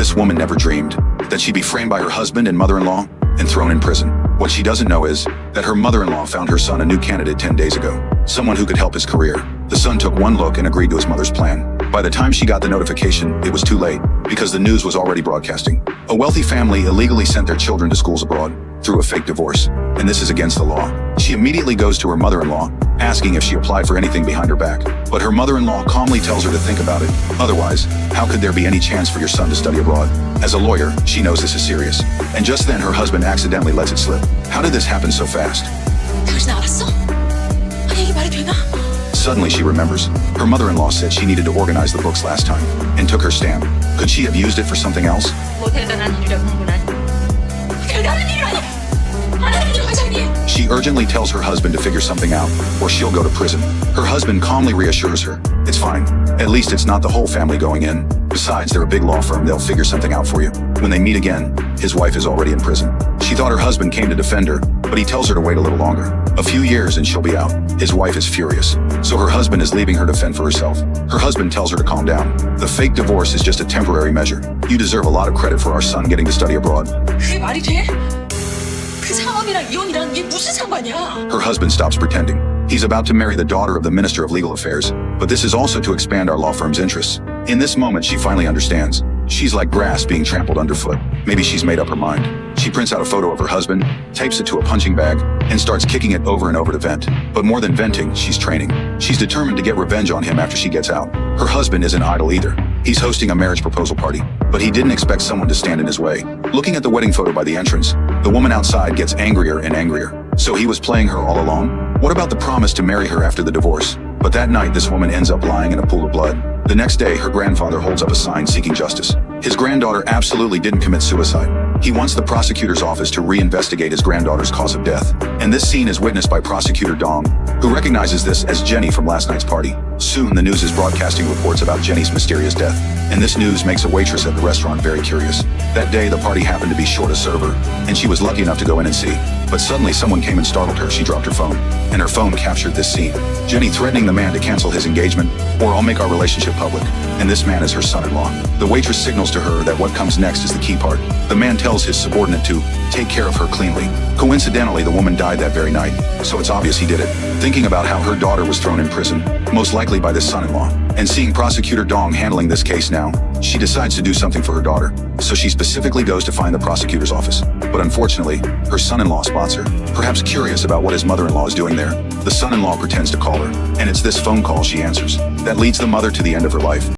This woman never dreamed that she'd be framed by her husband and mother-in-law and thrown in prison. What she doesn't know is that her mother-in-law found her son a new candidate 10 days ago, someone who could help his career. The son took one look and agreed to his mother's plan. By the time she got the notification, it was too late, because the news was already broadcasting. A wealthy family illegally sent their children to schools abroad through a fake divorce, and this is against the law. She immediately goes to her mother-in-law, asking if she applied for anything behind her back. But her mother-in-law calmly tells her to think about it. Otherwise, how could there be any chance for your son to study abroad? As a lawyer, she knows this is serious. And just then her husband accidentally lets it slip. How did this happen so fast? 당신 알았어? 아니 이게 말이 되나? Suddenly she remembers. Her mother-in-law said she needed to organize the books last time, and took her stamp. Could she have used it for something else? 뭐 대단한 일이라고 흥분하니? 대단한 일이 아니야! 안 하는 일 과장님! She urgently tells her husband to figure something out, or she'll go to prison. Her husband calmly reassures her. It's fine. At least it's not the whole family going in. Besides, they're a big law firm, they'll figure something out for you. When they meet again, his wife is already in prison. She thought her husband came to defend her, but he tells her to wait a little longer. A few years and she'll be out. His wife is furious. So her husband is leaving her to fend for herself. Her husband tells her to calm down. The fake divorce is just a temporary measure. You deserve a lot of credit for our son getting to study abroad. 그게 말이 돼? 그 상업이랑 이혼이랑 이게 무슨 상관이야? Her husband stops pretending. He's about to marry the daughter of the Minister of Legal Affairs, but this is also to expand our law firm's interests. In this moment, she finally understands. She's like grass being trampled underfoot. Maybe she's made up her mind. She prints out a photo of her husband, tapes it to a punching bag, and starts kicking it over and over to vent. But more than venting, she's training. She's determined to get revenge on him after she gets out. Her husband isn't idle either. He's hosting a marriage proposal party, but he didn't expect someone to stand in his way. Looking at the wedding photo by the entrance, the woman outside gets angrier and angrier. So he was playing her all along? What about the promise to marry her after the divorce? But that night, this woman ends up lying in a pool of blood. The next day, her grandfather holds up a sign seeking justice. His granddaughter absolutely didn't commit suicide. He wants the prosecutor's office to reinvestigate his granddaughter's cause of death. And this scene is witnessed by Prosecutor Dong, who recognizes this as Jenny from last night's party. Soon, the news is broadcasting reports about Jenny's mysterious death. And this news makes a waitress at the restaurant very curious. That day, the party happened to be short a server, and she was lucky enough to go in and see. But suddenly, someone came and startled her. She dropped her phone, and her phone captured this scene. Jenny threatening the man to cancel his engagement, or I'll make our relationship public. And this man is her son-in-law. The waitress signals to her that what comes next is the key part. The man tells his subordinate to take care of her cleanly. Coincidentally, the woman died that very night, so it's obvious he did it. Thinking about how her daughter was thrown in prison, most likely by this son-in-law, and seeing Prosecutor Dong handling this case now, she decides to do something for her daughter. So she specifically goes to find the prosecutor's office. But unfortunately, her son-in-law spots her, perhaps curious about what his mother-in-law is doing there. The son-in-law pretends to call her, and it's this phone call she answers that leads the mother to the end of her life.